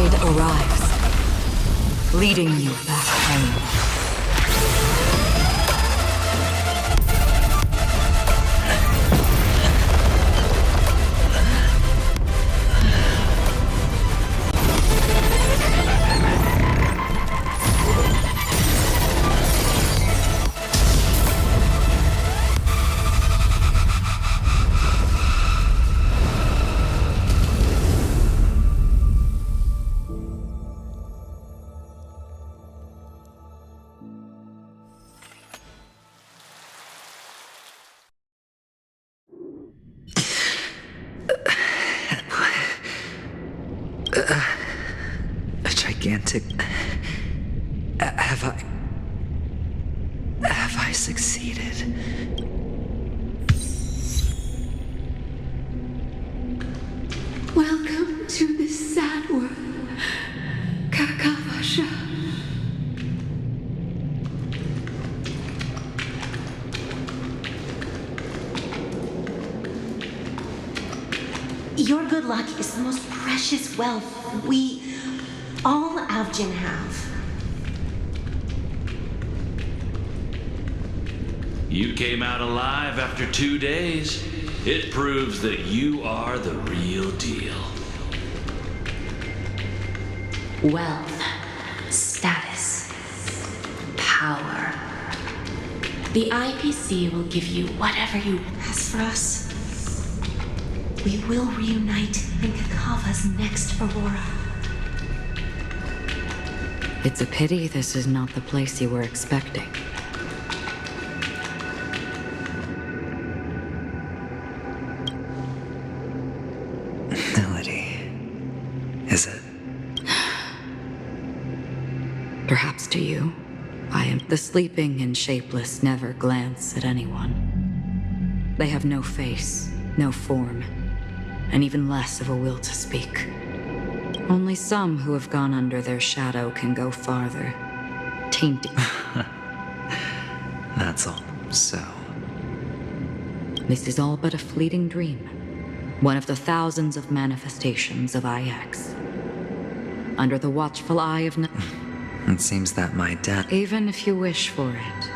tide arrives, leading you back home. A gigantic... Have I succeeded? Welcome to this sad world, Kakavasha. Your good luck is the most precious wealth we, all Avgin, have. You came out alive after 2 days. It proves that you are the real deal. Wealth, status, power. The IPC will give you whatever you ask for us. We will reunite in Kakava's next Aurora. It's a pity this is not the place you were expecting. Melody. Is it? Perhaps to you, I am. The sleeping and shapeless never glance at anyone. They have no face, no form, and even less of a will to speak. Only some who have gone under their shadow can go farther, tainting. That's all. So... This is all but a fleeting dream. One of the thousands of manifestations of IX. Under the watchful eye of... It seems that my dad... Even if you wish for it.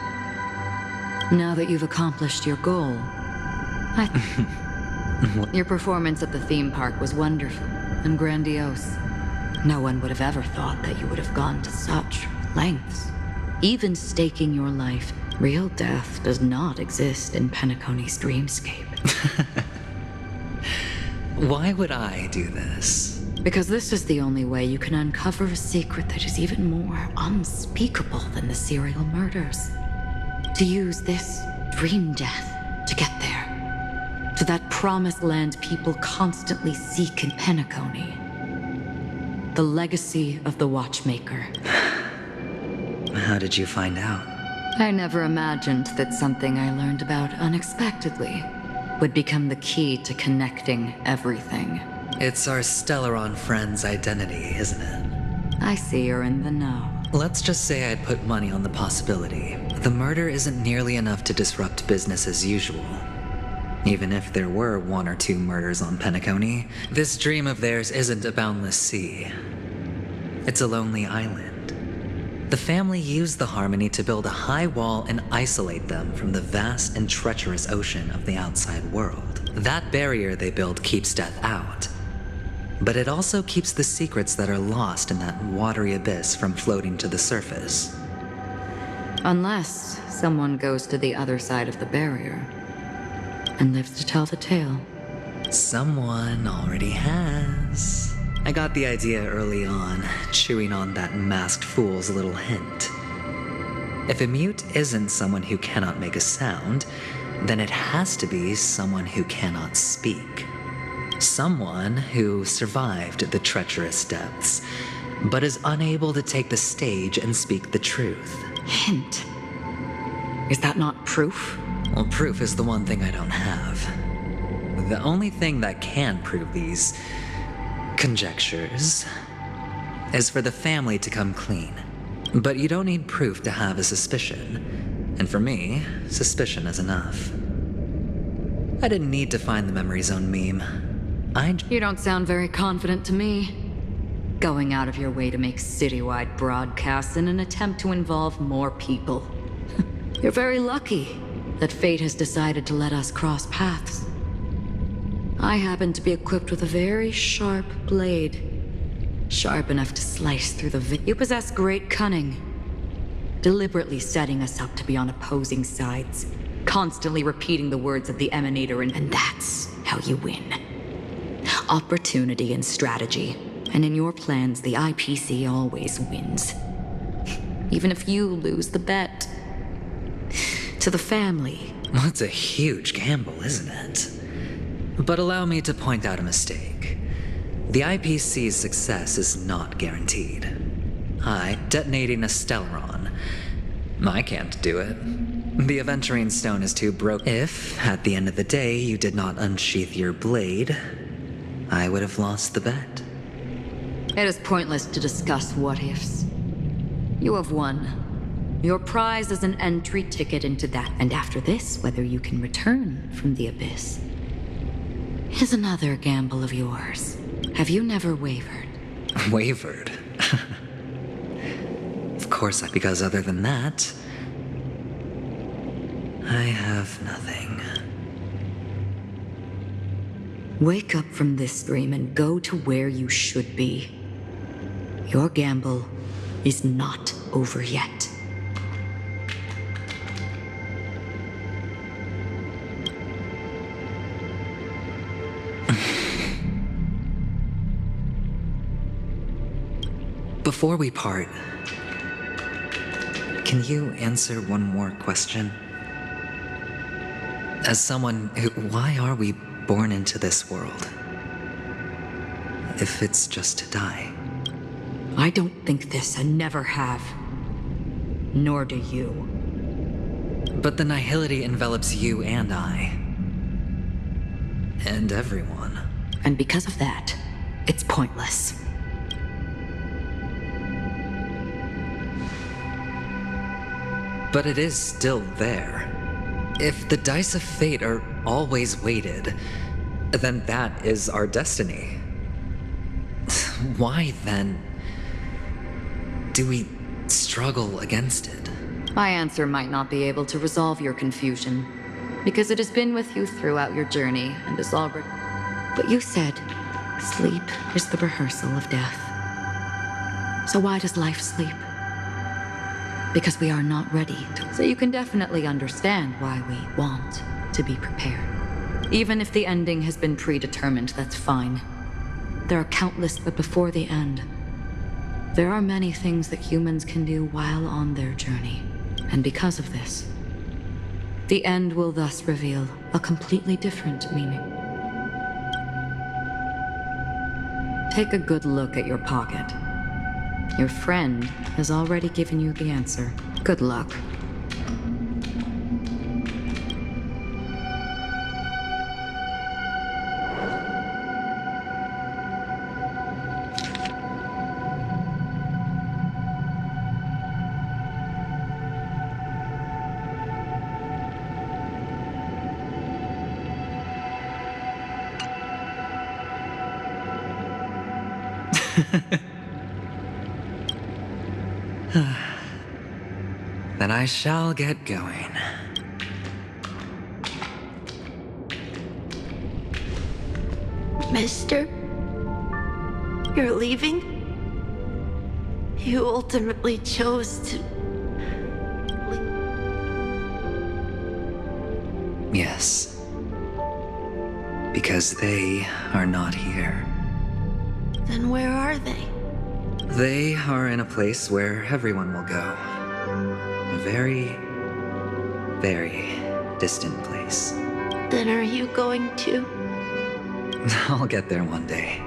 Now that you've accomplished your goal, Your performance at the theme park was wonderful and grandiose. No one would have ever thought that you would have gone to such lengths. Even staking your life, real death does not exist in Penacony's dreamscape. Why would I do this? Because this is the only way you can uncover a secret that is even more unspeakable than the serial murders. To use this dream death to get there. To that promised land people constantly seek in Penacony. The legacy of the Watchmaker. How did you find out? I never imagined that something I learned about unexpectedly would become the key to connecting everything. It's our Stellaron friend's identity, isn't it? I see you're in the know. Let's just say I'd put money on the possibility. The murder isn't nearly enough to disrupt business as usual. Even if there were 1 or 2 murders on Penacony, this dream of theirs isn't a boundless sea. It's a lonely island. The family used the Harmony to build a high wall and isolate them from the vast and treacherous ocean of the outside world. That barrier they built keeps death out. But it also keeps the secrets that are lost in that watery abyss from floating to the surface. Unless someone goes to the other side of the barrier and lives to tell the tale. Someone already has. I got the idea early on, chewing on that masked fool's little hint. If a mute isn't someone who cannot make a sound, then it has to be someone who cannot speak. Someone who survived the treacherous depths, but is unable to take the stage and speak the truth. Hint. Is that not proof? Well, proof is the one thing I don't have. The only thing that can prove these conjectures is for the family to come clean. But you don't need proof to have a suspicion. And for me, suspicion is enough. I didn't need to find the Memory Zone meme. You don't sound very confident to me. Going out of your way to make citywide broadcasts in an attempt to involve more people. You're very lucky that fate has decided to let us cross paths. I happen to be equipped with a very sharp blade. Sharp enough to slice through the You possess great cunning. Deliberately setting us up to be on opposing sides. Constantly repeating the words of the Emanator, and that's how you win. Opportunity and strategy. And in your plans, the IPC always wins. Even if you lose the bet. To the family. Well, it's a huge gamble, isn't it? But allow me to point out a mistake. The IPC's success is not guaranteed. Detonating a Stellaron. I can't do it. The Aventurine stone is too broke. If, at the end of the day, you did not unsheath your blade, I would have lost the bet. It is pointless to discuss what-ifs. You have won. Your prize is an entry ticket into that, and after this, whether you can return from the abyss is another gamble of yours. Have you never wavered? Wavered? Of course, because other than that, I have nothing. Wake up from this dream and go to where you should be. Your gamble is not over yet. Before we part, can you answer one more question? As someone who, why are we born into this world? If it's just to die. I don't think this and never have. Nor do you. But the nihility envelops you and I. And everyone. And because of that, it's pointless. But it is still there. If the dice of fate are always weighted, then that is our destiny. Why, then, do we struggle against it? My answer might not be able to resolve your confusion, because it has been with you throughout your journey and is already... But you said, sleep is the rehearsal of death. So why does life sleep? Because we are not ready to... So you can definitely understand why we want to be prepared. Even if the ending has been predetermined, that's fine. There are countless, but before the end, there are many things that humans can do while on their journey. And because of this, the end will thus reveal a completely different meaning. Take a good look at your pocket. Your friend has already given you the answer. Good luck. Then I shall get going. Mister? You're leaving? You ultimately chose to... Yes. Because they are not here. Then where are they? They are in a place where everyone will go. A very, very distant place. Then are you going to? I'll get there one day.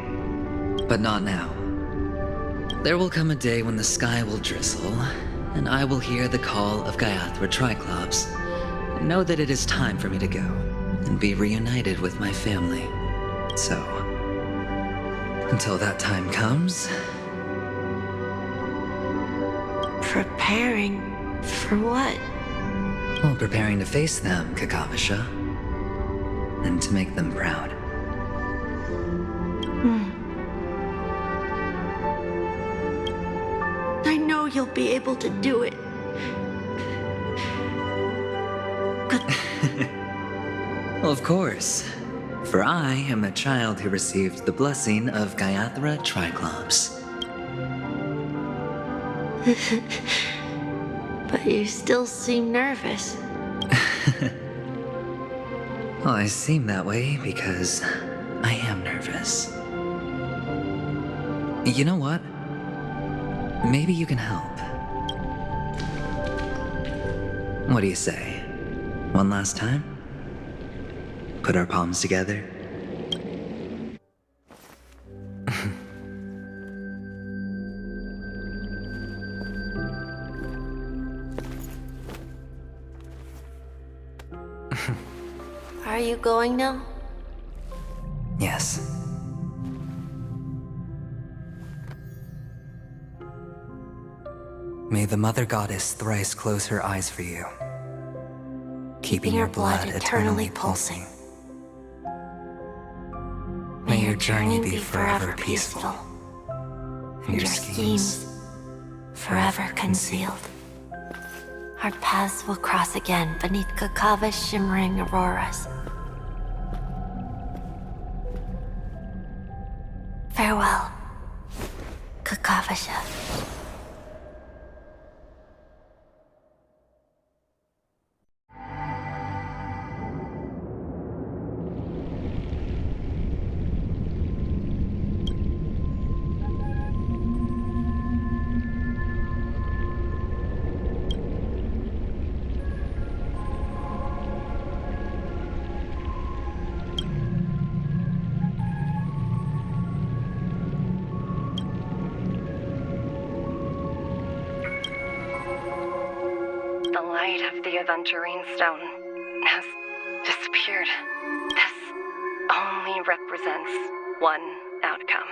But not now. There will come a day when the sky will drizzle, and I will hear the call of Gaiathra Triclops, and know that it is time for me to go, and be reunited with my family. So, until that time comes... Preparing for what? Well, preparing to face them, Kakavasha. And to make them proud. you'll be able to do it. Well, of course. For I am a child who received the blessing of Gaiathra Triclops. But you still seem nervous. Well, I seem that way because I am nervous. You know what? Maybe you can help. What do you say? One last time? Put our palms together? Are you going now? Yes. May the Mother Goddess thrice close her eyes for you, keeping your blood eternally pulsing. May your journey be forever peaceful, and your schemes forever concealed. Our paths will cross again beneath Kakava's shimmering auroras. Farewell, Kakavasha. The light of the Aventurine stone has disappeared. This only represents one outcome.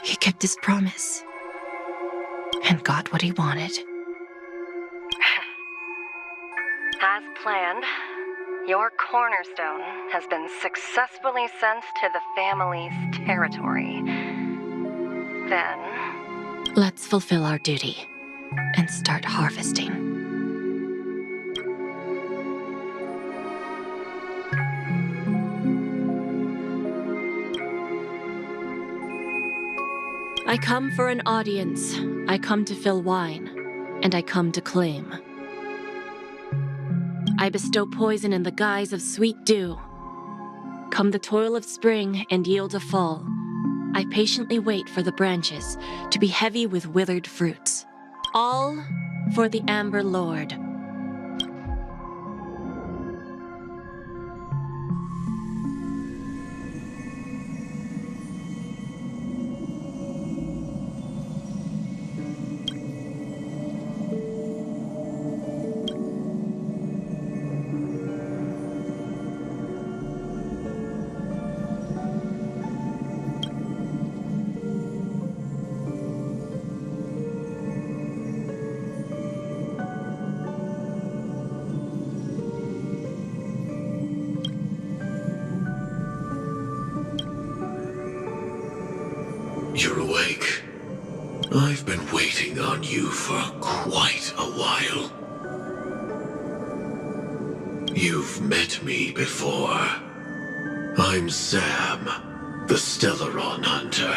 He kept his promise and got what he wanted. As planned, your cornerstone has been successfully sent to the family's territory. Then, Let's fulfill our duty and start harvesting. I come for an audience. I come to fill wine, and I come to claim. I bestow poison in the guise of sweet dew. Come the toil of spring and yield a fall. I patiently wait for the branches to be heavy with withered fruits. All for the Amber Lord. You're awake. I've been waiting on you for quite a while. You've met me before. I'm Sam, the Stellaron Hunter.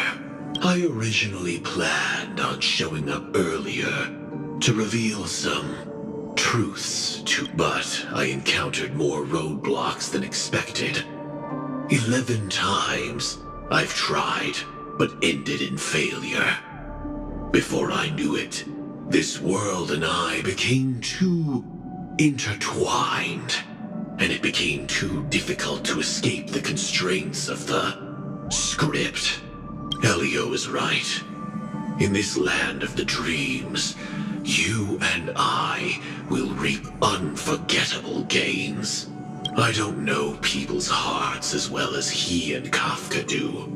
I originally planned on showing up earlier to reveal some truths but I encountered more roadblocks than expected. 11 times I've tried, but ended in failure. Before I knew it, this world and I became too intertwined, and it became too difficult to escape the constraints of the script. Elio is right. In this land of the dreams, you and I will reap unforgettable gains. I don't know people's hearts as well as he and Kafka do.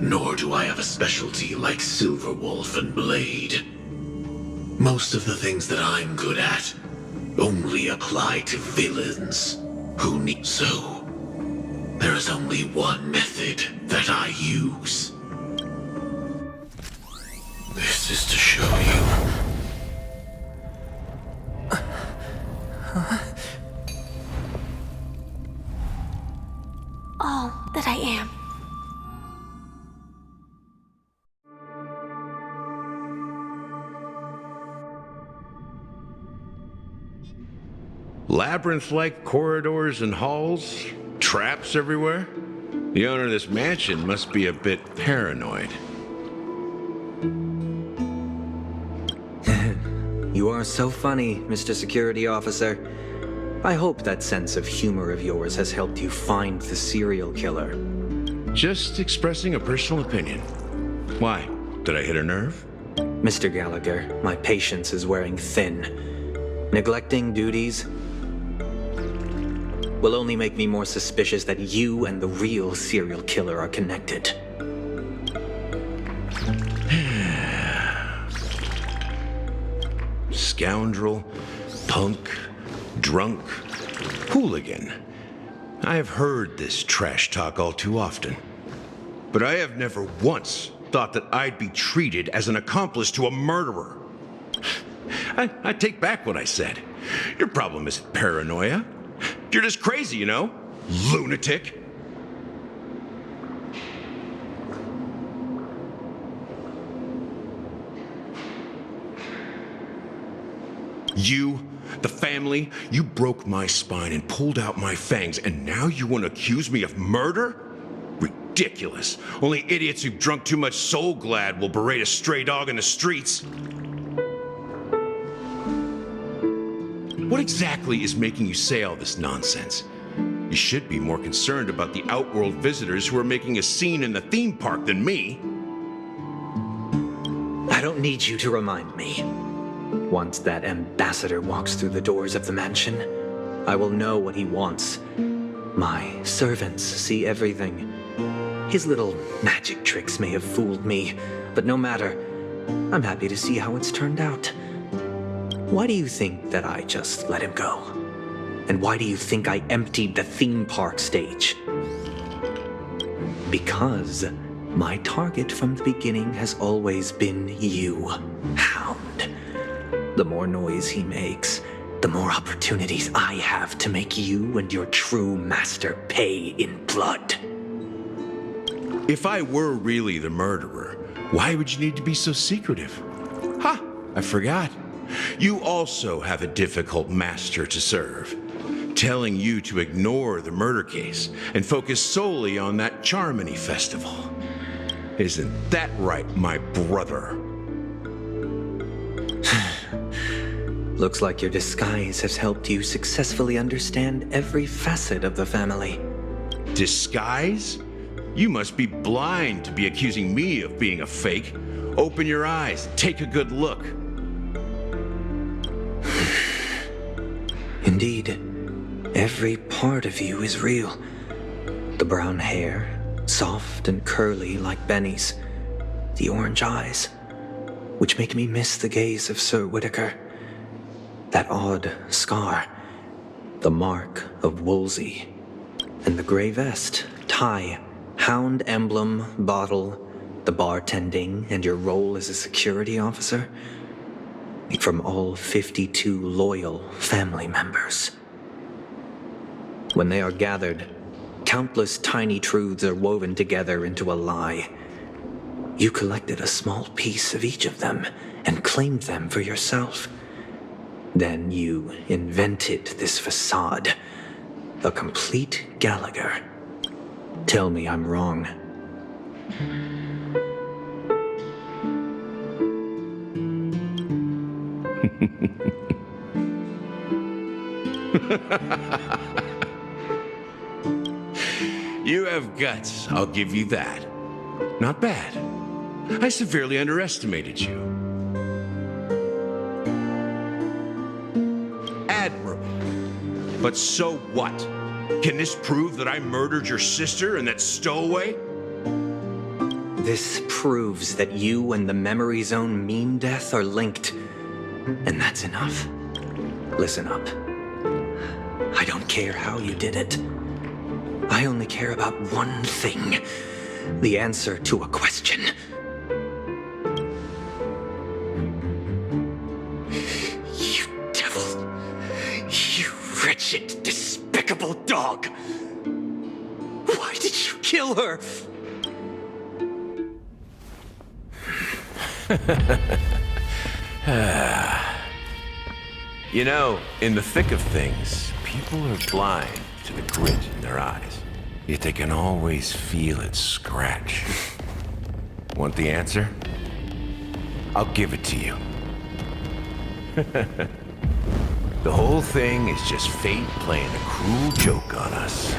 Nor do I have a specialty like Silverwolf and Blade. Most of the things that I'm good at only apply to villains who need so. There is only one method that I use. This is to show you that I am. Labyrinth-like corridors and halls, traps everywhere. The owner of this mansion must be a bit paranoid. You are so funny, Mr. Security Officer. I hope that sense of humor of yours has helped you find the serial killer. Just expressing a personal opinion. Why? Did I hit a nerve? Mr. Gallagher, my patience is wearing thin. Neglecting duties will only make me more suspicious that you and the real serial killer are connected. Scoundrel, punk, drunk, hooligan. I have heard this trash talk all too often. But I have never once thought that I'd be treated as an accomplice to a murderer. I take back what I said. Your problem isn't paranoia. You're just crazy, you know? Lunatic. You, the family, you broke my spine and pulled out my fangs, and now you want to accuse me of murder? Ridiculous. Only idiots who've drunk too much Soul Glad will berate a stray dog in the streets. What exactly is making you say all this nonsense? You should be more concerned about the outworld visitors who are making a scene in the theme park than me. I don't need you to remind me. Once that ambassador walks through the doors of the mansion, I will know what he wants. My servants see everything. His little magic tricks may have fooled me, but no matter. I'm happy to see how it's turned out. Why do you think that I just let him go? And why do you think I emptied the theme park stage? Because my target from the beginning has always been you, Hound. The more noise he makes, the more opportunities I have to make you and your true master pay in blood. If I were really the murderer, why would you need to be so secretive? Ha! I forgot. You also have a difficult master to serve, telling you to ignore the murder case and focus solely on that Charmony festival. Isn't that right, my brother? Looks like your disguise has helped you successfully understand every facet of the family. Disguise? You must be blind to be accusing me of being a fake. Open your eyes, take a good look. Indeed, every part of you is real. The brown hair, soft and curly like Benny's. The orange eyes, which make me miss the gaze of Sir Whitaker. That odd scar, the mark of Wolsey. And the gray vest, tie, hound emblem, bottle, the bartending, and your role as a security officer. From all 52 loyal family members. When they are gathered, countless tiny truths are woven together into a lie. You collected a small piece of each of them and claimed them for yourself. Then you invented this facade, a complete Gallagher. Tell me I'm wrong. You have guts, I'll give you that. Not bad. I severely underestimated you. Admirable. But so what? Can this prove that I murdered your sister and that stowaway? This proves that you and the Memory Zone meme death are linked. And that's enough. Listen up. I don't care how you did it. I only care about one thing. The answer to a question. You devil. You wretched, despicable dog. Why did you kill her! You know, in the thick of things, people are blind to the grit in their eyes. Yet they can always feel it scratch. Want the answer? I'll give it to you. The whole thing is just fate playing a cruel joke on us.